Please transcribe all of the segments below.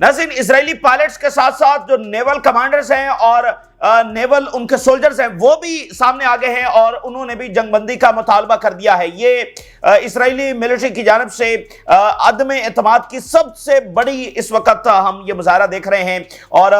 नाज़रीन, Israeli pilots के साथ साथ जो नेवल कमांडर्स हैं और नेवल उनके सोल्जर्स हैं वो भी सामने आ गए हैं और उन्होंने भी जंगबंदी का मुतालबा कर दिया है। ये इजरायली मिलिट्री की जानिब से अदम एतमाद की सबसे बड़ी इस वक्त हम ये मुजाहरा देख रहे हैं और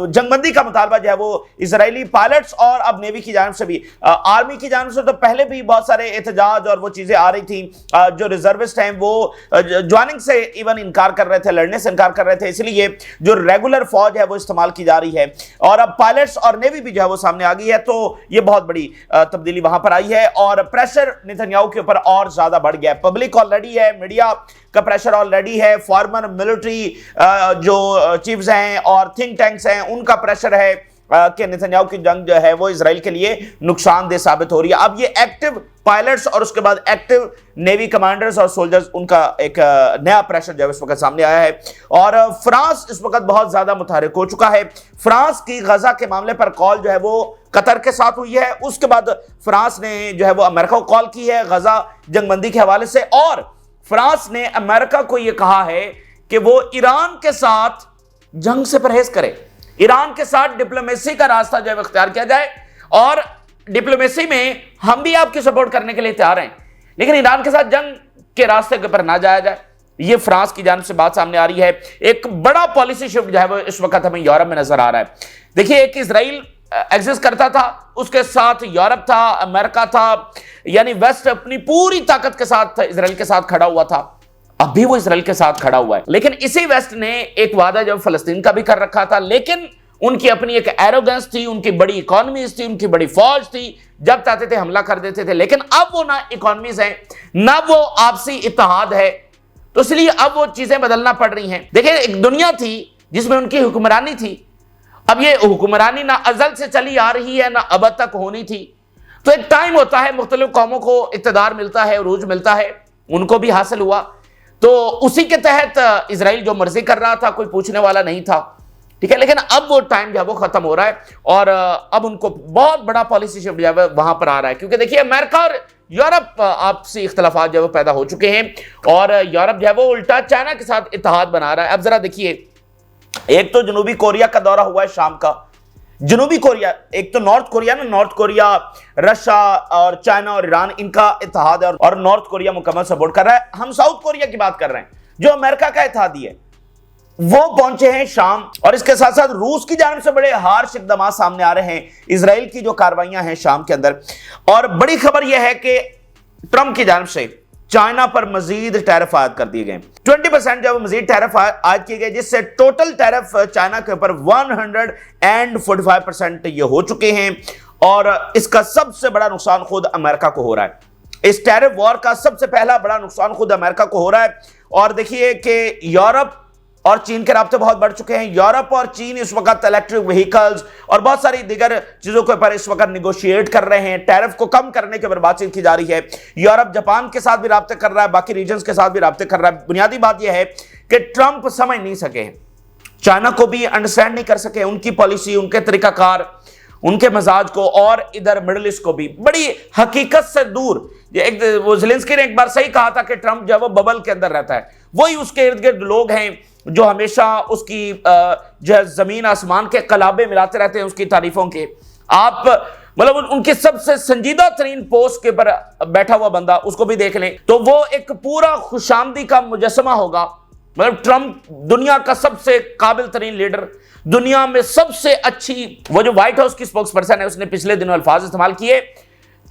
जंगबंदी का मुतालबा जो है वो इजरायली पायलट्स और अब नेवी की जानिब से भी, आर्मी की जानिब से तो पहले भी बहुत सारे एहतजाज और वो चीजें आ रही थी। जो रिजर्विस्ट हैं वो ज्वाइनिंग से इवन इनकार कर रहे थे, लड़ने से इनकार कर रहे थे, इसलिए जो रेगुलर फौज है वो इस्तेमाल की जा रही है और अब पायलट्स और नेवी भी जो है वो सामने आ गई है। तो ये बहुत बड़ी तब्दीली वहां पर आई है और प्रेशर नेतन्याहू के ऊपर और ज्यादा बढ़ गया है। पब्लिक ऑलरेडी है, मीडिया का प्रेशर ऑलरेडी है, फॉर्मर मिलिट्री जो चीफ्स हैं और थिंक टैंक्स हैं उनका प्रेशर है कि नेतन्याहू की जंग जो है वो इजराइल के लिए नुकसानदेह साबित हो रही है। अब ये एक्टिव पायलट्स और उसके बाद एक्टिव नेवी कमांडर्स और सोल्जर्स, उनका एक नया प्रेशर जो है इस वक्त सामने आया है और फ्रांस इस वक्त बहुत ज्यादा मुतहरिक हो चुका है। फ्रांस की गजा के मामले पर कॉल जो है वो कतर के साथ हुई है, उसके बाद फ्रांस ने जो है वो अमेरिका को कॉल की है गजा जंगबंदी के हवाले से और फ्रांस ने अमेरिका को यह कहा है कि वो ईरान के साथ जंग से परहेज करे, ईरान के साथ डिप्लोमेसी का रास्ता जो है इख्तियार किया जाए और डिप्लोमेसी में हम भी आपकी सपोर्ट करने के लिए तैयार हैं, लेकिन ईरान के साथ जंग के रास्ते के ऊपर ना जाया जाए। ये फ्रांस की जानिब से बात सामने आ रही है। एक बड़ा पॉलिसी शिफ्ट जो है वो इस वक्त हमें यूरोप में नजर आ रहा है। देखिए, एक इजराइल एग्जिस्ट करता था, उसके साथ यूरोप था, अमेरिका था, यानी वेस्ट अपनी पूरी ताकत के साथ इजराइल के साथ खड़ा हुआ था। अभी वो इजराइल के साथ खड़ा हुआ है, लेकिन इसी वेस्ट ने एक वादा जब फलस्तीन का भी कर रखा था, लेकिन उनकी अपनी एक एरोगेंस थी, उनकी बड़ी इकोनॉमीज थी, उनकी बड़ी फौज थी, जब चाहते थे हमला कर देते थे। लेकिन अब वो ना इकोनॉमीज हैं ना वो आपसी इत्तेहाद है, तो इसलिए अब वो चीजें बदलना पड़ रही हैं। देखिए, एक दुनिया थी जिसमें उनकी हुक्मरानी थी, अब ये हुक्मरानी ना अजल से चली आ रही है ना अब तक होनी थी। तो एक टाइम होता है, मुख्तलिफ कौमों को इक़्तिदार मिलता है, उरूज मिलता है, उनको भी हासिल हुआ, तो उसी के तहत इजराइल जो मर्जी कर रहा था कोई पूछने वाला नहीं था, ठीक है। लेकिन अब वो टाइम जो है वो खत्म हो रहा है और अब उनको बहुत बड़ा पॉलिसी शिफ्ट जो है वहां पर आ रहा है, क्योंकि देखिए अमेरिका और यूरोप आपसी इख्तलाफात जो है वो पैदा हो चुके हैं और यूरोप जो है वो उल्टा चाइना के साथ इत्तेहाद बना रहा है। अब जरा देखिए, एक तो जनूबी कोरिया का दौरा हुआ है शाम का, जनूबी कोरिया, एक तो नॉर्थ कोरिया ना, नॉर्थ कोरिया, रशिया और चाइना और ईरान, इनका इत्तेहाद है और नॉर्थ कोरिया मुकम्मल सपोर्ट कर रहा है। हम साउथ कोरिया की बात कर रहे हैं जो अमेरिका का इत्तेहादी है, वो पहुंचे हैं शाम और इसके साथ साथ रूस की जानिब से बड़े हार्श इक़दाम सामने आ रहे हैं इजराइल की जो कार्रवाइयां हैं शाम के अंदर। और बड़ी खबर यह है कि ट्रंप की जानिब से चाइना पर मजीद टैरिफ आयद कर दिए गए, 20% जब मजीद टैरिफ आयद किए गए, जिससे टोटल टैरिफ चाइना के ऊपर 145% ये हो चुके हैं और इसका सबसे बड़ा नुकसान खुद अमेरिका को हो रहा है। इस टैरिफ वॉर का सबसे पहला बड़ा नुकसान खुद अमेरिका को हो रहा है। और देखिए कि यूरोप और चीन के राब्ते बहुत बढ़ चुके हैं। यूरोप और चीन इस वक्त इलेक्ट्रिक व्हीकल्स और बहुत सारी दीगर चीजों के ऊपर इस वक्त निगोशिएट कर रहे हैं, टैरिफ को कम करने के ऊपर बातचीत की जा रही है। यूरोप जापान के साथ भी राब्ते कर रहा है, बाकी रीजन्स के साथ भी राब्ते कर रहा है। बुनियादी बात यह है कि ट्रंप समझ नहीं सके, चाइना को भी अंडरस्टैंड नहीं कर सके, उनकी पॉलिसी, उनके तरीकाकार, उनके मजाज को, और इधर मिडिल ईस्ट को भी बड़ी हकीकत से दूर। वो ज़ेलेंस्की ने एक बार सही कहा था कि ट्रंप जो है वो बबल के अंदर रहता है, वही उसके इर्द गिर्द लोग हैं जो हमेशा उसकी जो है जमीन आसमान के कलाबे मिलाते रहते हैं उसकी तारीफों के। आप मतलब उनकी सबसे संजीदा तरीन पोस्ट के ऊपर बैठा हुआ बंदा, उसको भी देख लें तो वो एक पूरा खुशामदी का मुजस्समा होगा। मतलब ट्रंप दुनिया का सबसे काबिल तरीन लीडर, दुनिया में सबसे अच्छी, वो जो व्हाइट हाउस की स्पोक्स पर्सन है उसने पिछले दिनों अल्फाज इस्तेमाल किए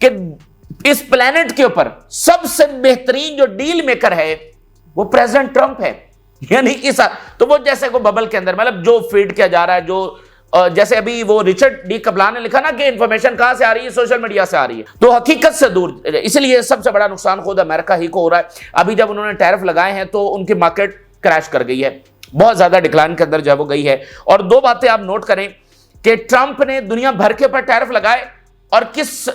कि इस प्लेनेट के ऊपर सबसे बेहतरीन जो डील मेकर है वो प्रेसिडेंट ट्रंप है। यानी इस तो वो जैसे को बबल के अंदर, मतलब जो फीड किया जा रहा है, जो जैसे अभी वो रिचर्ड डी कपलान ने लिखा ना कि इंफॉर्मेशन कहां से आ रही है, सोशल मीडिया से आ रही है, तो हकीकत से दूर। इसलिए सबसे बड़ा नुकसान खुद अमेरिका ही को हो रहा है। अभी जब उन्होंने टैरिफ लगाए हैं तो उनकी मार्केट क्रैश कर गई है, बहुत ज्यादा डिक्लाइन के अंदर जब वो गई है। और दो बातें आप नोट करें कि ट्रंप ने दुनिया भर के ऊपर टैरिफ लगाए और किस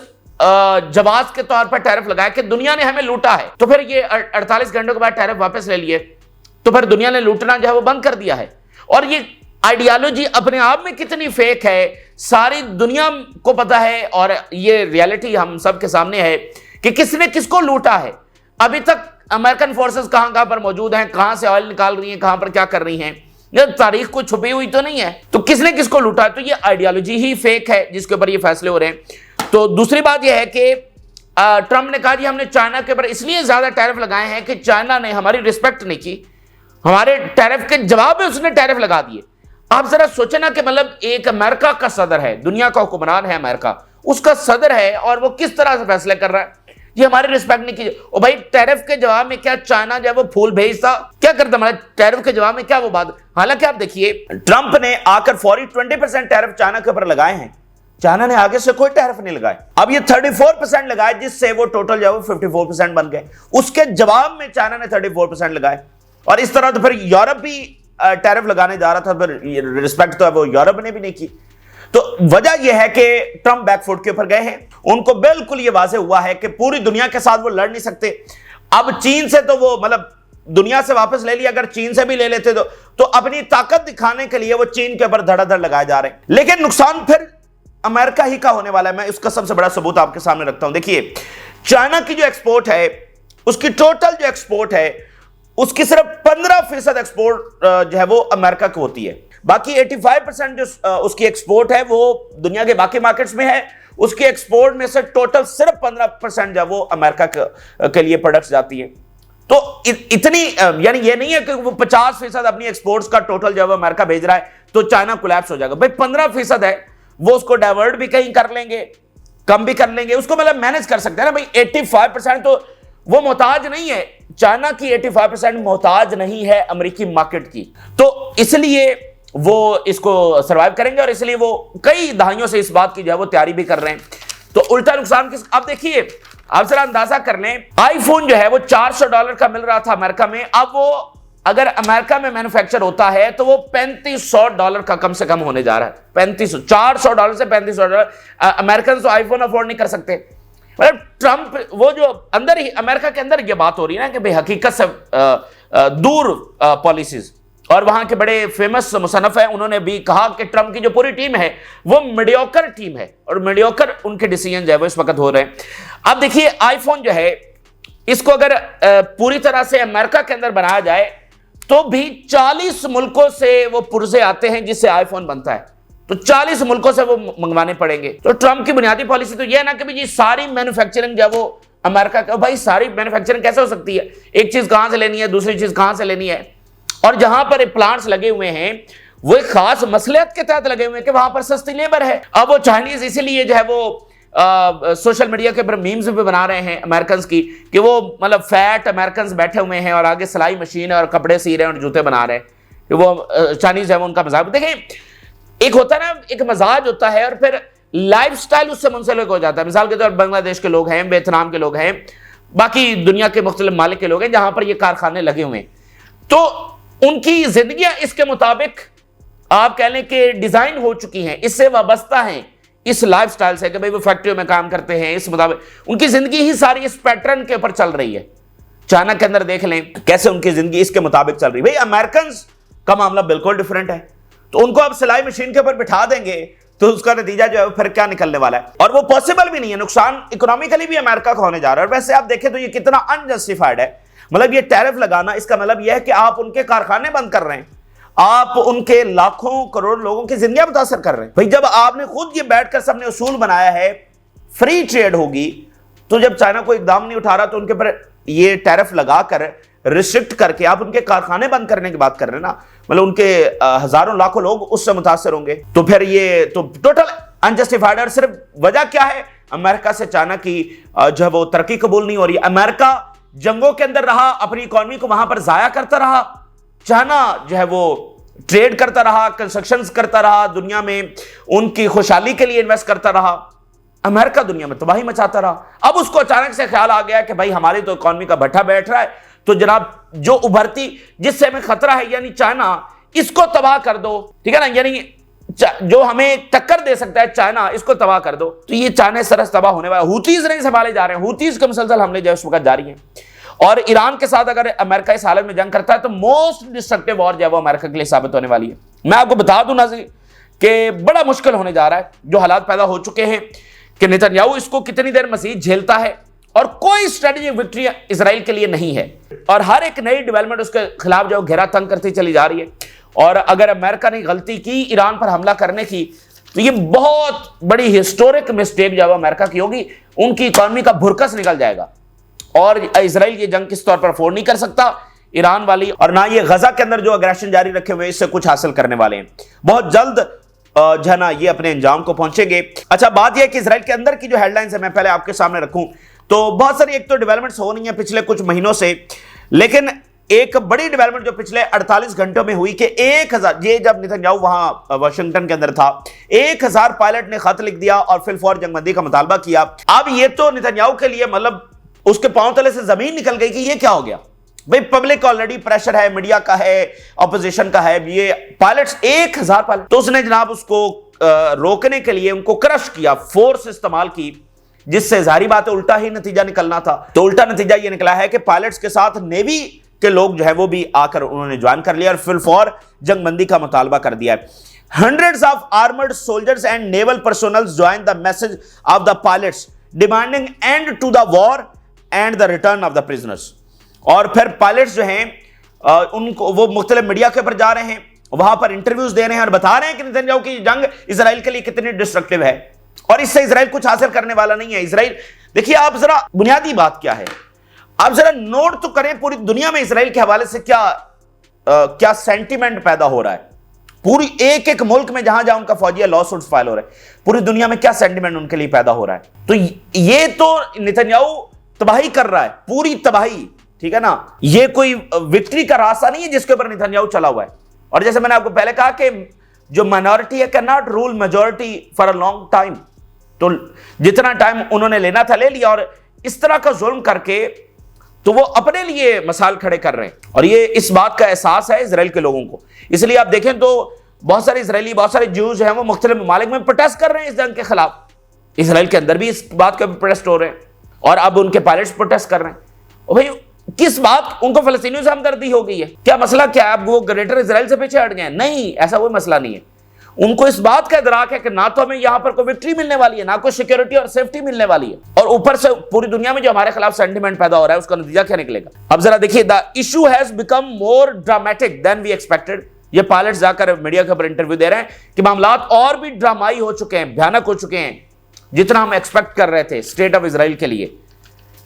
जवाब के तौर पर टैरिफ लगाया कि दुनिया ने हमें लूटा है, तो फिर ये 48 घंटों के बाद टैरिफ वापस ले लिए, तो फिर दुनिया ने लूटना जो है वो बंद कर दिया है। और ये आइडियोलॉजी अपने आप में कितनी फेक है सारी दुनिया को पता है और ये रियलिटी हम सब के सामने है कि किसने किसको लूटा है। अभी तक अमेरिकन फोर्सेस कहां कहां पर मौजूद हैं, कहां से ऑयल निकाल रही हैं, कहां पर क्या कर रही हैं, ये तारीख को छुपी हुई तो नहीं है, तो किसने किसको लूटा? तो ये आइडियोलॉजी ही फेक है जिसके ऊपर ये फैसले हो रहे हैं। तो दूसरी बात यह है कि ट्रंप ने कहा जी हमने चाइना के ऊपर इसलिए ज्यादा टैरिफ लगाए हैं कि चाइना ने हमारी रिस्पेक्ट नहीं की, हमारे टैरिफ के जवाब में उसने टैरिफ लगा दिए। आप जरा सोचे ना कि मतलब एक अमेरिका का सदर है, दुनिया का हुक्मरान है अमेरिका, उसका सदर है और वो किस तरह से फैसले कर रहा है, ये हमारी रिस्पेक्ट नहीं की। और भाई टैरिफ के जवाब में क्या चाइना जो है वो फूल भेजता, क्या करता हमारे टैरिफ के जवाब में क्या वो बात। हालांकि आप देखिए ट्रंप ने आकर फौरी 20% टैरिफ चाइना के ऊपर लगाए हैं, चाइना ने आगे से कोई टैरिफ नहीं लगाए। अब ये 34% लगाए जिससे वो टोटल जो है वो 54% बन गए। उसके जवाब में चाइना ने 34% लगाए और इस तरह तो फिर यूरोप भी टैरिफ लगाने जा रहा था, फिर रिस्पेक्ट तो है वो यूरोप ने भी नहीं की। तो वजह यह है कि ट्रंप बैकफुट के ऊपर गए हैं, उनको बिल्कुल यह वाज़ेह हुआ है कि पूरी दुनिया के साथ वो लड़ नहीं सकते। अब चीन से तो वो मतलब दुनिया से वापस ले लिया, अगर चीन से भी ले लेते तो अपनी ताकत दिखाने के लिए वो चीन के ऊपर धड़ाधड़ लगाए जा रहे हैं। लेकिन नुकसान फिर अमेरिका ही का होने वाला है। मैं उसका सबसे बड़ा सबूत आपके सामने रखता हूं। देखिए चाइना की जो एक्सपोर्ट है, उसकी टोटल जो एक्सपोर्ट है उसकी सिर्फ 15% एक्सपोर्ट जो है वो अमेरिका को होती है, बाकी 85% जो उसकी एक्सपोर्ट है वो दुनिया के बाकी मार्केट्स में है। उसकी एक्सपोर्ट में से टोटल सिर्फ 15% जो है वो अमेरिका के लिए प्रोडक्ट्स जाती है। तो इतनी यानी ये नहीं है कि वो 50% अपनी एक्सपोर्ट्स का टोटल जो है वो अमेरिका भेज रहा है तो चाइना कोलैप्स हो जाएगा। भाई 15% है, वो उसको डाइवर्ट भी कहीं कर लेंगे, कम भी कर लेंगे, उसको मतलब मैनेज कर सकते हैं ना भाई। 85% तो वो मोहताज नहीं है, चाइना की 85% मोहताज नहीं है अमेरिकी मार्केट की, तो इसलिए वो इसको सर्वाइव करेंगे और इसलिए वो कई दहाइयों से इस बात की जो है वो तैयारी भी कर रहे हैं। तो उल्टा नुकसान किस, अब देखिए आप जरा अंदाजा कर लें, आईफोन जो है वो $400 का मिल रहा था अमेरिका में, अब वो अगर अमेरिका में मैन्युफैक्चर होता है तो वो $3500 का कम से कम होने जा रहा है। $400 से $3500। अमेरिकन तो आईफोन अफोर्ड नहीं कर सकते। मतलब ट्रंप वो जो अंदर ही अमेरिका के अंदर ये बात हो रही है ना कि भाई हकीकत से दूर पॉलिसीज, और वहां के बड़े फेमस मुसन्नफ हैं, उन्होंने भी कहा कि ट्रंप की जो पूरी टीम है वो मीडियोकर टीम है और मीडियोकर उनके डिसीजन जो है वो इस वक्त हो रहे हैं। अब देखिए आईफोन जो है इसको अगर पूरी तरह से अमेरिका के अंदर बनाया जाए तो भी 40 मुल्कों से वो पुर्जे आते हैं जिससे आईफोन बनता है, तो 40 मुल्कों से वो मंगवाने पड़ेंगे। तो ट्रंप की बुनियादी पॉलिसी तो यह है ना कि भाई सारी मैन्युफैक्चरिंग जो वो अमेरिका का, भाई सारी मैन्युफैक्चरिंग कैसे हो सकती है, एक चीज कहां से लेनी है, दूसरी चीज कहां से लेनी है। और जहां पर प्लांट्स लगे हुए हैं वो एक खास मसलियत के तहत लगे हुए हैं कि वहां पर सस्ती लेबर है। अब वो चाइनीज इसीलिए जो है वो सोशल मीडिया के ऊपर मीम्स भी बना रहे हैं अमेरिकन की कि वो मतलब फैट अमेरिकन बैठे हुए हैं और आगे सिलाई मशीन है और कपड़े सी रहे हैं और जूते बना रहे हैं, कि वो चाइनीज है वो उनका मजाक। देखिए एक होता है ना, एक मजाज होता है और फिर लाइफस्टाइल उससे मुंसलिक हो जाता है। मिसाल के तौर पर बांग्लादेश के लोग हैं, वियतनाम के लोग हैं, बाकी दुनिया के मुख्तलिफ मालिक के लोग हैं जहां पर ये कारखाने लगे हुए हैं, तो उनकी जिंदगियां इसके मुताबिक आप कह लें कि डिजाइन हो चुकी हैं, इससे वाबस्ता हैं इस लाइफस्टाइल से कि भाई वो फैक्ट्रियों में काम करते हैं, इस मुताबिक उनकी जिंदगी ही सारी इस पैटर्न के ऊपर चल रही है। चाइना के अंदर देख लें कैसे उनकी जिंदगी इसके मुताबिक चल रही है। भाई अमेरिकन का मामला बिल्कुल डिफरेंट है, तो उनको आप सिलाई मशीन के ऊपर बिठा देंगे तो उसका नतीजा जो है फिर क्या निकलने वाला है, और वो पॉसिबल भी नहीं है। नुकसान इकोनॉमिकली भी अमेरिका का होने जा रहा है। और वैसे आप देखें तो ये कितना अनजस्टिफाइड है, मतलब ये टैरिफ लगाना, इसका मतलब यह है कि आप उनके कारखाने बंद कर रहे हैं, आप उनके लाखों करोड़ लोगों की जिंदगियां मुतासर कर रहे हैं। भाई जब आपने खुद ये बैठकर सबने उसूल बनाया है फ्री ट्रेड होगी, तो जब चाइना को इकदाम नहीं उठा रहा तो उनके ऊपर ये टैरिफ लगाकर रिस्ट्रिक्ट करके आप उनके कारखाने बंद करने की बात कर रहे हैं ना, मतलब उनके हजारों लाखों लोग उससे मुतासर होंगे। तो फिर ये तो टोटल अनजस्टिफाइड। और सिर्फ वजह क्या है, अमेरिका से चाइना की जो है वो तरक्की कबूल नहीं हो रही। अमेरिका जंगों के अंदर रहा, अपनी इकोनॉमी को वहां पर जाया करता रहा, चाइना जो है वो ट्रेड करता रहा, कंस्ट्रक्शन करता रहा, दुनिया में उनकी खुशहाली के लिए इन्वेस्ट करता रहा, अमेरिका दुनिया में तबाही मचाता रहा। अब उसको अचानक से ख्याल आ गया कि भाई हमारी तो इकोनॉमी का भट्ठा बैठ रहा है, तो जनाब जो उभरती जिससे हमें खतरा है यानी चाइना, इसको तबाह कर दो, ठीक है ना, यानी जो हमें टक्कर दे सकता है चाइना, इसको तबाह कर दो। तो ये चाइना सरस तबाह होने वाला। हुतीज नहीं संभाले जा रहे हैं, हुतीज के मुसलसल हमले जो उस वक्त जारी हैं। और ईरान के साथ अगर अमेरिका इस हालत में जंग करता है तो मोस्ट डिस्ट्रक्टिव वॉर जो है वो अमेरिका के लिए साबित होने वाली है। मैं आपको बता दूं नाज़रीन कि बड़ा मुश्किल होने जा रहा है, जो हालात पैदा हो चुके हैं कि नेतन्याहू इसको कितनी देर मजीद झेलता है और कोई स्ट्रेटेजिक विक्ट्री इजराइल के लिए नहीं है। और हर एक नई डेवलपमेंट उसके खिलाफ जो घेरा तंग करती चली जा रही है। और अगर अमेरिका ने गलती की ईरान पर हमला करने की, तो ये बहुत बड़ी हिस्टोरिक मिस्टेक जब अमेरिका की होगी, उनकी इकॉनमी का भुरकस निकल जाएगा और इजराइल ये जंग किस तौर पर अफोर्ड नहीं कर सकता ईरान वाली, और ना ये गजा के अंदर जो अग्रेशन जारी रखे हुए इससे कुछ हासिल करने वाले हैं। बहुत जल्द जो है ना ये अपने अंजाम को पहुंचेंगे। अच्छा, बात यह है कि इजराइल के अंदर की जो हेडलाइंस है मैं पहले आपके सामने रखूं, तो बहुत सारी एक तो डेवलपमेंट्स हो रही हैं पिछले कुछ महीनों से, लेकिन एक बड़ी डेवलपमेंट जो पिछले 48 घंटों में हुई कि 1000, ये जब नेतन्याहू वहां वाशिंगटन के अंदर था, 1000 पायलट ने खत लिख दिया और फिल फॉर जंगबंदी का मुतालबा किया। अब ये तो नेतन्याहू के लिए मतलब उसके पांव तले से जमीन निकल गई कि ये क्या हो गया भाई। पब्लिक ऑलरेडी प्रेशर है, मीडिया का है, ऑपोजिशन का है, ये पायलट्स 1000 पायलट, तो उसने जनाब उसको रोकने के लिए उनको क्रश किया, फोर्स इस्तेमाल की, जिससे जाहिर बात है उल्टा ही नतीजा निकलना था। तो उल्टा नतीजा ये निकला है कि पायलट्स के साथ नेवी के लोग जो है वो भी आकर उन्होंने ज्वाइन कर लिया और फिल फॉर जंगबंदी का मुतालबा कर दिया है। Hundreds of armored soldiers and naval personnel joined the message of the pilots demanding end to the war and the return of the prisoners। और फिर पायलट्स जो हैं उनको वो मुख्तलिफ मीडिया के ऊपर जा रहे हैं, वहां पर इंटरव्यूज दे रहे हैं और बता रहे हैं कि नेतन्याहू की जंग इजराइल के लिए कितनी डिस्ट्रक्टिव है और इससे इजराइल कुछ हासिल करने वाला नहीं है। इजराइल, देखिए आप जरा बुनियादी बात क्या है, आप जरा नोट तो करें पूरी दुनिया में इजराइल के हवाले से क्या सेंटीमेंट पैदा हो रहा है। पूरी एक एक मुल्क में जहां जहां उनका फौजी लॉ सूट्स फाइल हो रहे हैं, पूरी दुनिया में क्या सेंटीमेंट उनके लिए पैदा हो रहा है। तो ये तो नेतन्याहू तबाही कर रहा है, पूरी तबाही, ठीक है ना। ये कोई विक्ट्री का रास्ता नहीं है जिसके ऊपर नेतन्याहू चला हुआ है। और जैसे मैंने आपको पहले कहा कि जो माइनॉरिटी है can not rule majority for a long time. तो जितना टाइम उन्होंने लेना था ले लिया, और इस तरह का जुल्म करके तो वो अपने लिए मसाल खड़े कर रहे हैं। और ये इस बात का एहसास है इजराइल के लोगों को। इसलिए आप देखें तो बहुत सारे इजरायली, बहुत सारे ज्यूज हैं, वो मुख्तलिफ ममालिक में प्रोटेस्ट कर रहे हैं इस जंग के खिलाफ। इजराइल के अंदर भी इस बात के प्रोटेस्ट हो रहे हैं और अब उनके पायलट्स प्रोटेस्ट कर रहे हैं। और भाई किस बात, उनको फलस्तीनियों से हमदर्दी हो गई है क्या? मसला क्या है? अब वो ग्रेटर इजराइल से पीछे हट गए? नहीं, ऐसा कोई मसला नहीं है। उनको इस बात का इदराक है कि ना तो हमें यहां पर कोई विक्ट्री मिलने वाली है, ना कोई सिक्योरिटी और सेफ्टी मिलने वाली है, और ऊपर से पूरी दुनिया में जो हमारे खिलाफ सेंटिमेंट पैदा हो रहा है उसका नतीजा क्या निकलेगा। अब जरा देखिए, the issue has become more dramatic than we expected. ये पायलट्स जाकर मीडिया के ऊपर इंटरव्यू दे रहे हैं कि मामला और भी ड्रामाई हो चुके हैं, भयानक हो चुके हैं जितना हम एक्सपेक्ट कर रहे थे स्टेट ऑफ इजराइल के लिए।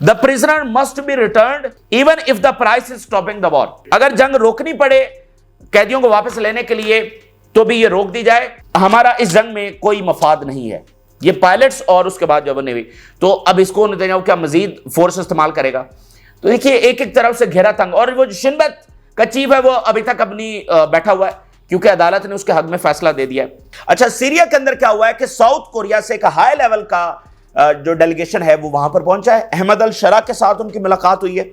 The prisoner must be returned even if the price is stopping the war। अगर जंग रोकनी पड़े कैदियों को वापस लेने के लिए तो भी ये रोक दी जाए। हमारा इस जंग में कोई मफाद नहीं है। ये पायलट्स और उसके बाद जब नेवी, तो अब इसको नेतन्याहू क्या मजीद फोर्स इस्तेमाल करेगा। तो देखिए एक एक तरफ से घेरा तंग, और वो जो शिन बेत का चीफ है वो अभी तक अपनी बैठा हुआ है क्योंकि अदालत ने उसके हक में फैसला दे दिया है। अच्छा, सीरिया के अंदर क्या हुआ है कि साउथ कोरिया से एक हाई लेवल का जो डेलीगेशन है वो वहां पर पहुंचा है। अहमद अल शरा के साथ उनकी मुलाकात हुई है।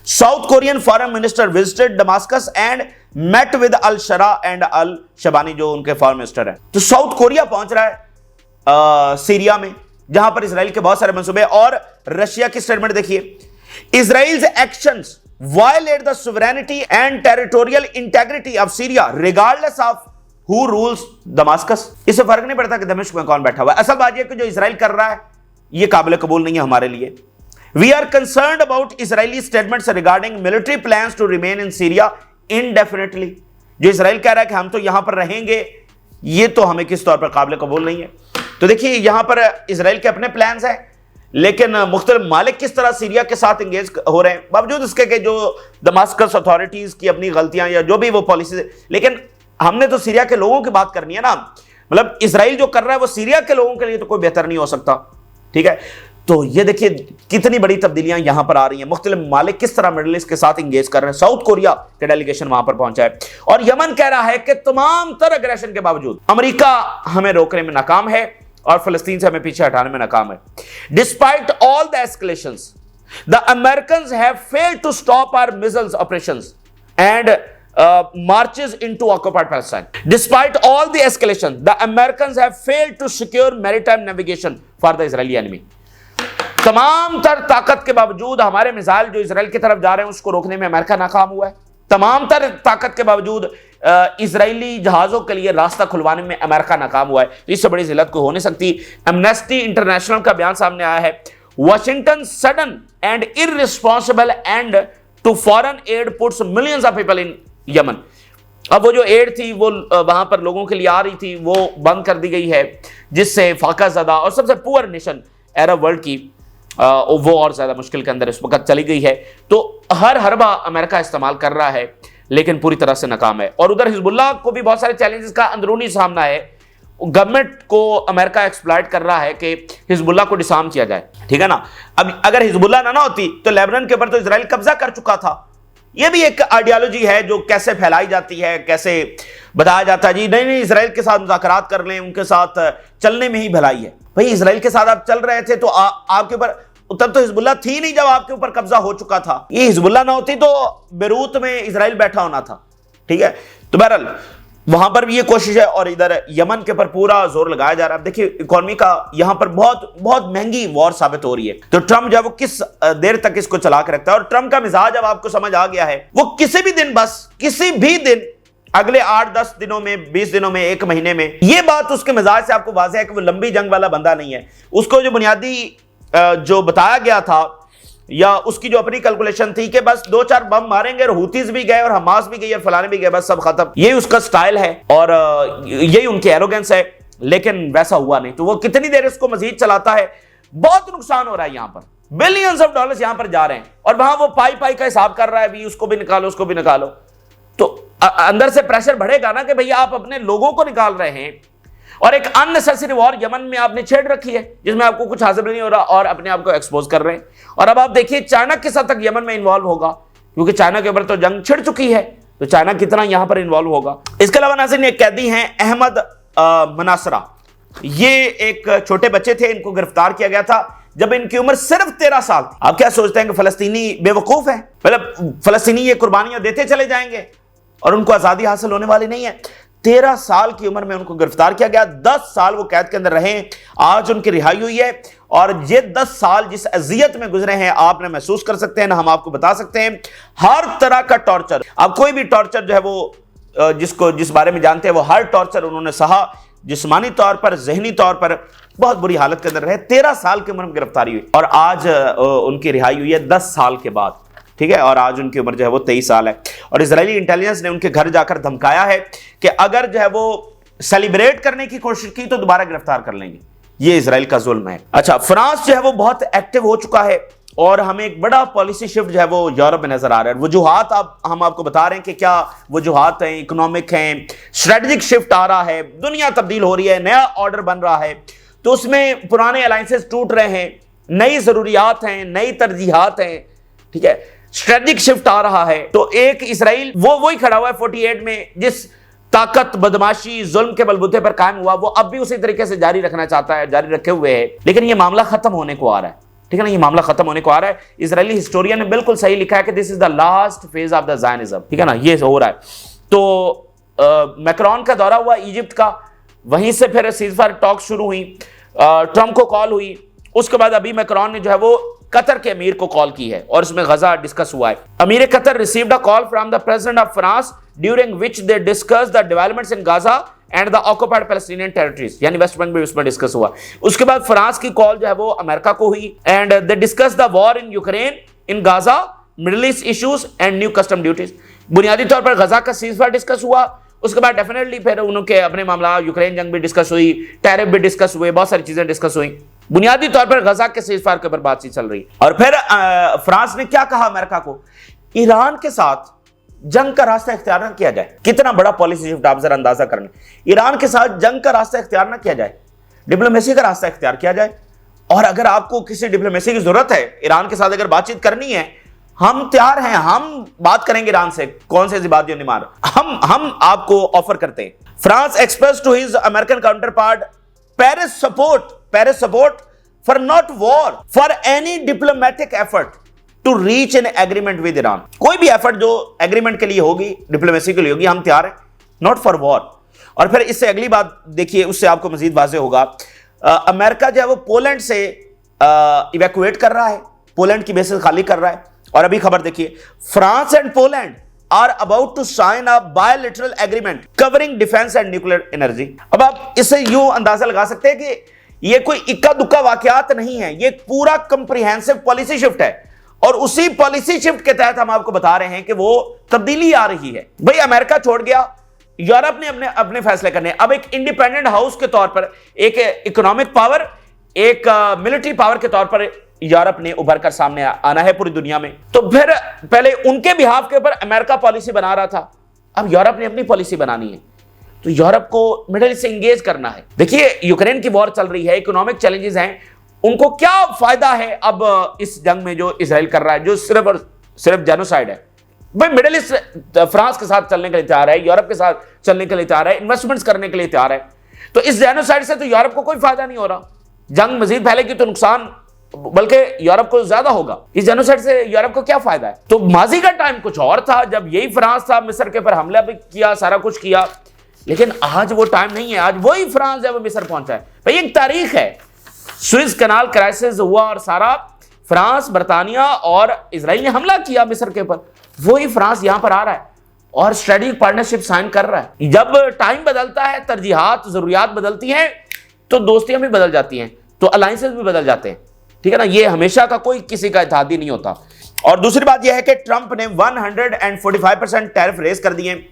South Korean foreign minister visited Damascus and met with al Sharaa and al Shaibani, जो उनके फॉरेन मिनिस्टर हैं। तो साउथ कोरिया पहुंच रहा है सीरिया में, जहां पर इजराइल के बहुत सारे मंसूबे। और रशिया की स्टेटमेंट देखिए, Israel's actions violate the sovereignty and territorial integrity of Syria regardless of who rules Damascus. इससे फर्क नहीं पड़ता कि दमिश्क में कौन बैठा हुआ है। असल बात यह कि जो इजराइल कर रहा है ये काबिल कबूल नहीं है हमारे लिए। We are concerned about Israeli statements regarding military plans to remain in Syria indefinitely. जो इजराइल कह रहा है कि हम तो यहां पर रहेंगे, ये तो हमें किस तौर पर काबिल कबूल नहीं है। तो देखिए यहां पर इजराइल के अपने प्लान्स हैं, लेकिन मुख्तलिफ मालिक किस तरह सीरिया के साथ इंगेज हो रहे हैं, बावजूद इसके कि जो दमास्कस अथॉरिटीज की अपनी गलतियां या जो भी वो पॉलिसी। लेकिन हमने तो सीरिया के लोगों की बात करनी है ना। मतलब इजराइल जो कर रहा है वो सीरिया के लोगों के लिए तो कोई बेहतर नहीं हो सकता, ठीक है। तो ये देखिए कितनी बड़ी तब्दीलियां यहां पर आ रही हैं। मुख्तलिफ मालिक किस तरह मिडल ईस्ट के साथ इंगेज कर रहे हैं। साउथ कोरिया के डेलीगेशन वहां पर पहुंचा है और यमन कह रहा है कि तमाम तर अग्रेशन के बावजूद अमेरिका हमें रोकने में नाकाम है और फिलिस्तीन से हमें पीछे हटाने में नाकाम है। Despite all the escalations the Americans have failed to stop our missiles operations and marches into occupied Palestine. Despite all the escalation, the Americans have failed to secure maritime navigation for the Israeli enemy. तमाम तर ताकत के बावजूद हमारे missile जो Israel की तरफ जा रहे हैं उसको रोकने में अमेरिका नाकाम हुआ है। तमाम तर ताकत के बावजूद इजरायली जहाजों के लिए रास्ता खुलवाने में अमेरिका नाकाम हुआ है। तो इससे बड़ी जिल्लत कोई हो नहीं सकती। एमनेस्टी इंटरनेशनल का बयान सामने आया है Washington sudden and irresponsible end to foreign aid puts millions of people in Yemen. अब वो जो एड थी वो वहां पर लोगों के लिए आ रही थी वो बंद कर दी गई है, जिससे फाका ज़दा और सबसे पुअर नेशन अरब वर्ल्ड की वो और ज्यादा मुश्किल के अंदर इस वक्त चली गई है। तो हर हरबा अमेरिका इस्तेमाल कर रहा है लेकिन पूरी तरह से नाकाम है। और उधर हिजबुल्लाह को भी बहुत सारे चैलेंजेस का अंदरूनी सामना है। गवर्नमेंट को अमेरिका एक्सप्लॉइट कर रहा है कि हिजबुल्लाह को डिसआर्म किया जाए, ठीक है ना। अब अगर हिजबुल्लाह ना होती तो लेबनान के ऊपर तो इजराइल कब्जा कर चुका था। यह भी एक आइडियोलॉजी है जो कैसे फैलाई जाती है, कैसे बताया जाता है जी नहीं नहीं इजराइल के साथ मुज़ाकरात कर लें, उनके साथ चलने में ही भलाई है। भाई इजराइल के साथ आप चल रहे थे तो आपके ऊपर तब तो हिजबुल्लाह थी नहीं जब आपके ऊपर कब्जा हो चुका था। ये हिजबुल्लाह ना होती तो बेरूत में इजराइल बैठा होना था, ठीक है। तो बहरहाल वहां पर भी ये कोशिश है और इधर यमन के ऊपर पूरा जोर लगाया जा रहा है। देखिए इकोनॉमी का यहां पर बहुत बहुत महंगी वॉर साबित हो रही है। तो ट्रंप जो है वो किस देर तक इसको चला के रखता है। और ट्रंप का मिजाज अब आपको समझ आ गया है, वो किसी भी दिन बस किसी भी दिन अगले 8-10 दिनों में, 20 दिनों में, 1 महीने में, ये बात उसके मिजाज से आपको वाज़ेह है कि वो लंबी जंग वाला बंदा नहीं है। उसको जो बुनियादी जो बताया गया था या उसकी जो अपनी कैलकुलेशन थी कि बस 2-4 बम मारेंगे और हुतीज भी गए और हमास भी गई और फलाने भी गए, बस सब खत्म, ये उसका स्टाइल है और यही उनकी एरोगेंस है। लेकिन वैसा हुआ नहीं। तो वो कितनी देर इसको मजीद चलाता है। बहुत नुकसान हो रहा है, यहां पर बिलियंस ऑफ डॉलर्स यहां पर जा रहे हैं और वहां वो पाई का हिसाब कर रहा है, भी उसको भी निकालो उसको भी निकालो। तो अंदर से प्रेशर बढ़ेगा ना कि भैया आप अपने लोगों को निकाल रहे हैं और एक अननेसेसरी वॉर यमन में आपने छेड़ रखी है जिसमें आपको कुछ हासिल नहीं हो रहा और अपने आप को एक्सपोज कर रहे हैं। और अब आप देखिए चाइना किस हद तक यमन में इन्वॉल्व होगा, क्योंकि चाइना के ऊपर तो जंग छिड़ चुकी है, तो चाइना कितना यहां पर इन्वॉल्व होगा। इसके अलावा नाज़रीन एक कैदी हैं अहमद मनासरा। ये एक छोटे बच्चे थे, इनको गिरफ्तार किया गया था जब इनकी उम्र सिर्फ 13 साल थी। आप क्या सोचते हैं कि फलस्तीनी बेवकूफ है? मतलब फलस्तीनी ये कुर्बानियां देते चले जाएंगे और उनको आजादी हासिल होने वाली नहीं है। 13 साल की उम्र में उनको गिरफ्तार किया गया, 10 साल वो कैद के अंदर रहे। आज उनकी रिहाई हुई है और ये 10 साल जिस अजियत में गुजरे हैं आपने महसूस कर सकते हैं ना, हम आपको बता सकते हैं। हर तरह का टॉर्चर, आप कोई भी टॉर्चर जो है वो जिस बारे में जानते हैं वो हर टॉर्चर उन्होंने सहा, जिस्मानी तौर पर, जहनी तौर पर बहुत बुरी हालत के अंदर रहे। 13 साल की उम्र में गिरफ्तारी हुई और आज उनकी रिहाई हुई है 10 साल के बाद, ठीक है। और आज उनकी उम्र जो है वो 23 साल है और इजरायली इंटेलिजेंस ने उनके घर जाकर धमकाया है कि अगर जो है वो सेलिब्रेट करने की कोशिश की तो दोबारा गिरफ्तार कर लेंगे। ये इजराइल का जुल्म है। अच्छा, फ्रांस जो है वो बहुत एक्टिव हो चुका है और हमें एक बड़ा पॉलिसी शिफ्ट जो है वो यूरोप में नजर आ रहा है। वजूहात हम आपको बता रहे हैं कि क्या वजूहात हैं, इकोनॉमिक हैं, स्ट्रेटेजिक शिफ्ट आ रहा है, दुनिया तब्दील हो रही है, नया ऑर्डर बन रहा है, तो उसमें पुराने अलायंसेस टूट रहे हैं, नई जरूरियात हैं, नई तरजीहात हैं, ठीक है, स्ट्रेटेजिक शिफ्ट आ रहा है। तो एक इसराइल वही खड़ा हुआ है 48 में, जिस ताकत, बदमाशी, जुल्म के बलबूते पर कायम हुआ, वो अब भी उसी तरीके से जारी रखना चाहता है, जारी रखे हुए है। लेकिन ये मामला खत्म होने को आ रहा है, ठीक है ना, ये मामला खत्म होने को आ रहा है। इजरायली हिस्टोरियन ने बिल्कुल सही लिखा है कि this is the last phase of the Zionism, ठीक है ना, ये हो रहा है। तो मैक्रोन का दौरा हुआ इजिप्ट का, वहीं से फिर सीज़फायर टॉक शुरू हुई, ट्रंप को कॉल हुई, उसके बाद अभी मैक्रोन ने जो है वो कतर के अमीर को कॉल की है और इसमें गजा डिस्कस हुआ है। अमीर Qatar received a call from the president of France during which they discuss the developments in Gaza and the occupied Palestinian territories, यानी वेस्ट बैंक भी उसमें डिस्कस हुआ। उसके बाद फ्रांस की कॉल जो है वो अमेरिका को हुई and they discuss the war in Ukraine, in Gaza, middle east issues and new custom duties. बुनियादी तौर पर गजा का सीज़फायर डिस्कस हुआ, उसके बाद डेफिनेटली फिर उनके अपने मामला यूक्रेन जंग भी डिस्कस हुई, टैरिफ भी डिस्कस हुए, बहुत सारी चीजें डिस्कस हुई। बुनियादी तौर पर गजा के सीज़फायर के ऊपर बातचीत चल रही। और फिर फ्रांस ने क्या कहा अमेरिका को, ईरान के साथ जंग का रास्ता इख्तियार ना किया जाए। कितना बड़ा पॉलिसी शिफ्ट, आप जरा अंदाजा कर लें। ईरान के साथ जंग का रास्ता इख्तियार ना किया जाए, डिप्लोमेसी का रास्ता इख्तियार किया जाए। और अगर आपको किसी डिप्लोमेसी की जरूरत है, ईरान के साथ अगर बातचीत करनी है, हम तैयार हैं, हम बात करेंगे ईरान से, कौन से बात नहीं मार, हम आपको ऑफर करते हैं। France express to his American counterpart Paris support for not war, for any diplomatic effort to reach an agreement with Iran. कोई भी एफर्ट जो एग्रीमेंट के लिए होगी, डिप्लोमेसी के लिए होगी, हम तैयार हैं, नॉट फॉर वॉर। और फिर इससे अगली बात देखिए, उससे आपको मजीद वाज़ेह होगा। अमेरिका जो है वो पोलैंड से इवैक्यूएट कर रहा है, पोलैंड की बेसेस खाली कर रहा है। और अभी खबर देखिए, France and Poland are about to sign a bilateral agreement covering defense and nuclear energy. अब आप इससे यूं अंदाजा लगा सकते हैं कि ये कोई इक्का दुक्का वाकयात नहीं है, ये पूरा कंप्रिहेंसिव पॉलिसी शिफ्ट है। और उसी पॉलिसी शिफ्ट के तहत हम आपको बता रहे हैं कि वो तब्दीली आ रही है। भाई अमेरिका छोड़ गया, यूरोप ने अपने फैसले करने। अब एक इंडिपेंडेंट हाउस के तौर पर, एक इकोनॉमिक पावर, एक मिलिट्री पावर के तौर पर यूरोप ने उभर कर सामने आना है पूरी दुनिया में। तो फिर पहले उनके बिहाफ के ऊपर अमेरिका पॉलिसी बना रहा था, अब यूरोप ने अपनी पॉलिसी बनानी है। तो यूरोप को मिडिल ईस्ट से इंगेज करना है। देखिए यूक्रेन की वॉर चल रही है, इकोनॉमिक चैलेंजेस हैं, उनको क्या फायदा है अब इस जंग में जो इजराइल कर रहा है, जो सिर्फ और सिर्फ जेनोसाइड है। भाई मिडिल ईस्ट फ्रांस के साथ चलने के लिए तैयार है, यूरोप के साथ चलने के लिए तैयार है, इन्वेस्टमेंट्स करने के लिए तैयार है। तो इस जेनोसाइड से तो यूरोप को कोई फायदा नहीं हो रहा, जंग मजीद फैलेगी तो नुकसान बल्कि यूरोप को ज्यादा होगा। इस जेनोसाइड से यूरोप को क्या फायदा है। तो माजी का टाइम कुछ और था, जब यही फ्रांस था, मिस्र के ऊपर हमला भी किया, सारा कुछ किया। लेकिन आज वो टाइम नहीं है, आज वही फ्रांस है वो मिस्र पहुंचा है। भाई एक तारीख है, स्विस कनाल क्राइसिस हुआ और सारा फ्रांस, बर्तानिया और इजराइल ने हमला किया मिस्र के ऊपर, वही फ्रांस यहां पर आ रहा है और स्ट्रेटेजिक पार्टनरशिप साइन कर रहा है। जब टाइम बदलता है, तरजीहात, जरूरियात बदलती हैं, तो दोस्तियां भी बदल जाती हैं, तो अलायंसेस भी बदल जाते हैं, ठीक है ना। ये हमेशा का कोई किसी का इत्तेहादी नहीं होता। और दूसरी बात यह है कि ट्रंप ने 145% टैरिफ रेज कर दिए।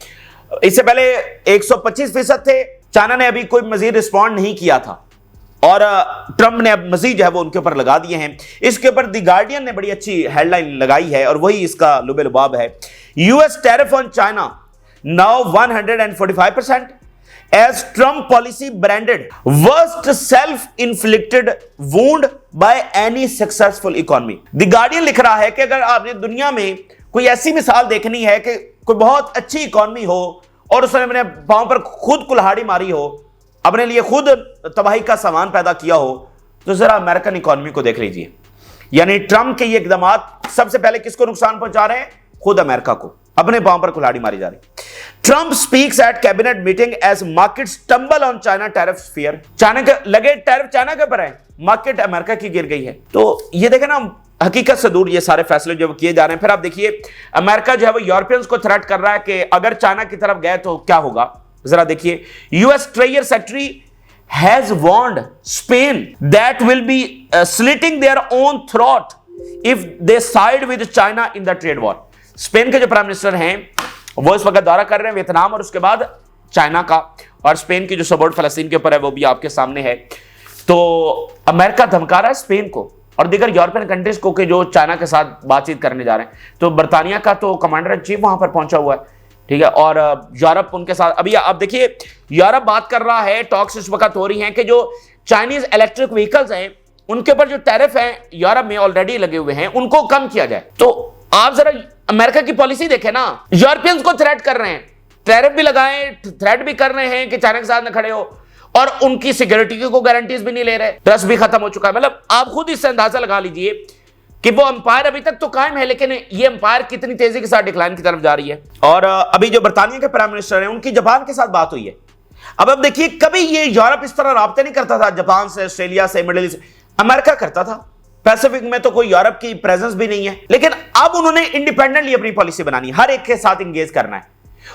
इससे पहले 125% थे। चाइना ने अभी कोई मजीद रिस्पॉन्ड नहीं किया था और ट्रंप ने अब मजीद जो है वो उनके ऊपर लगा दिए हैं। इसके ऊपर द गार्डियन ने बड़ी अच्छी हेडलाइन लगाई है और वही इसका लुबे लुबाब है। US tariff on China now 145% as Trump policy branded worst self-inflicted wound by any successful economy। The Guardian लिख रहा है कि अगर आपने दुनिया में कोई ऐसी मिसाल देखनी है कि कोई बहुत अच्छी इकॉनमी हो और उसने अपने पांव पर खुद कुल्हाड़ी मारी हो, अपने लिए खुद तबाही का सामान पैदा किया हो, तो जरा अमेरिकन इकॉनमी को देख लीजिए। यानी ट्रंप के ये इकदाम सबसे पहले किसको नुकसान पहुंचा रहे हैं? खुद अमेरिका को, अपने पांव पर कुल्हाड़ी मारी जा रही। Trump speaks at cabinet meeting as market stumble on China tariff fear. China के लगे टैरिफ चाइना के ऊपर है, मार्केट अमेरिका की गिर गई है। तो ये देखें ना, हकीकत से दूर ये सारे फैसले जो किए जा रहे हैं। फिर आप देखिए अमेरिका जो है वो यूरोपियंस को थ्रेट कर रहा है कि अगर चाइना की तरफ गए तो क्या होगा। जरा देखिए, US treasury secretary has warned Spain that will be slitting their own throat if they side with China in the trade war. Spain के जो प्राइम मिनिस्टर हैं वो इस वक्त दौरा कर रहे हैं वियतनाम और उसके बाद चाइना का, और स्पेन की जो सपोर्ट फलस्तीन के ऊपर है वो भी आपके सामने है। तो अमेरिका धमका रहा है स्पेन को और दीगर यूरोपियन कंट्रीज को कि जो चाइना के साथ बातचीत करने जा रहे हैं। तो बर्तानिया का तो कमांडर इन चीफ वहां पर पहुंचा हुआ है, ठीक है, और यूरोप उनके साथ। अभी आप देखिए यूरोप बात कर रहा है, टॉक्स इस वक्त हो रही हैं कि जो चाइनीज इलेक्ट्रिक व्हीकल्स हैं उनके ऊपर जो टैरिफ है यूरोप में ऑलरेडी लगे हुए हैं उनको कम किया जाए। तो आप जरा अमेरिका की पॉलिसी देखें ना, यूरोपियंस को थ्रेट कर रहे हैं, टैरिफ भी लगाएं, थ्रेट भी कर रहे हैं कि चाइना के साथ न खड़े हो, और उनकी सिक्योरिटी की को गारंटीज भी नहीं ले रहे। ट्रस्ट भी खत्म हो चुका है। मतलब आप खुद इससे अंदाजा लगा लीजिए कि वो अंपायर अभी तक तो कायम है, लेकिन ये अंपायर कितनी तेजी के साथ डिक्लाइन की तरफ जा रही है। और अभी जो बर्तानिया के प्राइम मिनिस्टर हैं उनकी जापान के साथ बात हुई है। अब देखिए, कभी ये यूरोप इस तरह राब्ते नहीं करता था जापान से, ऑस्ट्रेलिया से, मिडिल ईस्ट। अमेरिका करता था, पैसिफिक में तो कोई यूरोप की प्रेजेंस भी नहीं है। लेकिन अब उन्होंने इंडिपेंडेंटली अपनी पॉलिसी बनानी है, हर एक के साथ इंगेज करना है,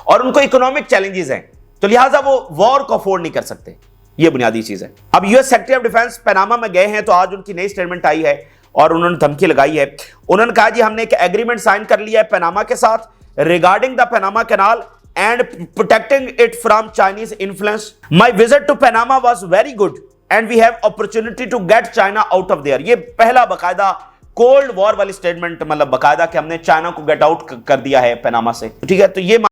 और उनको इकोनॉमिक चैलेंजेस हैं, तो लिहाजा वो वॉर को अफोर्ड नहीं कर सकते। ये बुनियादी चीज है। अब US secretary of defence Panama में गए हैं, तो आज उनकी नई स्टेटमेंट आई है और उन्होंने धमकी लगाई है। उन्होंने कहा जी हमने एक एग्रीमेंट साइन कर लिया है पनामा के साथ regarding the Panama canal and protecting it from Chinese influence. My visit to Panama was very good and we have opportunity to get China out of there. ये पहला बकायदा कोल्ड वॉर वाली statement, मतलब बकायदा कि हमने चाइना को get out कर दिया है पनामा से, ठीक है। तो ये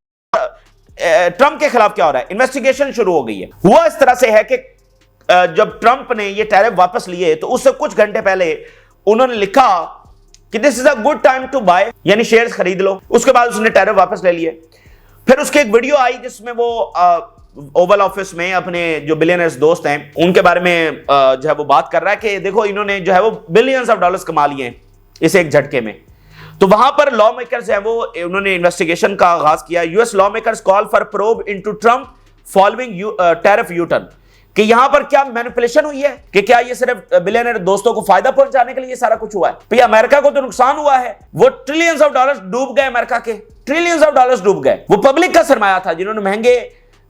ट्रंप के खिलाफ क्या हो रहा है? इन्वेस्टिगेशन शुरू हो गई है। हुआ इस तरह से है कि जब ट्रंप ने ये टैरिफ वापस लिए तो उससे कुछ घंटे पहले उन्होंने लिखा कि this is a good time to buy, यानी शेयर्स खरीद लो। उसके बाद उसने टैरिफ वापस ले लिए। फिर उसकी एक वीडियो आई जिसमें वो ओवल ऑफिस में अपने जो बिलियनर्स दोस्त हैं उनके बारे में जो है वो बात कर रहा है कि देखो इन्होंने जो है वो बिलियंस ऑफ डॉलर्स कमा लिए हैं इस एक झटके में। तो वहां पर लॉ मेकर्स है वो उन्होंने इन्वेस्टिगेशन का आगाज किया। US law makers call for probe into Trump following tariff U turn, कि यहां पर क्या मैनिपुलेशन हुई है, कि क्या ये सिर्फ बिलियनर दोस्तों को फायदा पहुंचाने के लिए ये सारा कुछ हुआ है। तो अमेरिका को तो नुकसान हुआ है, वो ट्रिलियंस ऑफ डॉलर्स डूब गए, अमेरिका के ट्रिलियंस ऑफ डॉलर्स डूब गए। वो पब्लिक का सरमाया था जिन्होंने महंगे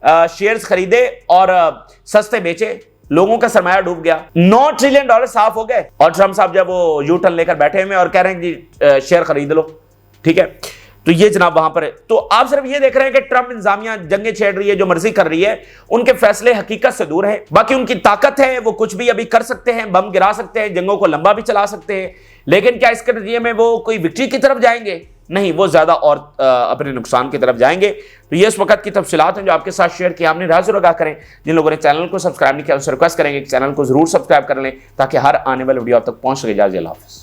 शेयर्स खरीदे और सस्ते बेचे, लोगों का सरमाया डूब गया, $9 ट्रिलियन साफ हो गए। और ट्रंप साहब जब वो यू टर्न लेकर बैठे हुए और कह रहे हैं कि शेयर खरीद लो, ठीक है। तो ये जनाब वहां पर है। तो आप सिर्फ ये देख रहे हैं कि ट्रंप इंतजामिया जंगे छेड़ रही है, जो मर्जी कर रही है, उनके फैसले हकीकत से दूर है। बाकी उनकी ताकत है, वो कुछ भी अभी कर सकते हैं, बम गिरा सकते हैं, जंगों को लंबा भी चला सकते हैं, लेकिन क्या इसके नतीजे में वो कोई विक्ट्री की तरफ जाएंगे? नहीं, वो ज्यादा और अपने नुकसान की तरफ जाएंगे। तो ये इस वक्त की तफसीलात हैं जो आपके साथ शेयर किया हमने। राह जरूर आगाह करें। जिन लोगों ने चैनल को सब्सक्राइब नहीं किया उनसे रिक्वेस्ट करेंगे कि चैनल को जरूर सब्सक्राइब कर लें ताकि हर आने वाली वीडियो आप तक पहुंच सके। इजाज़त, अल्लाह हाफ़िज़।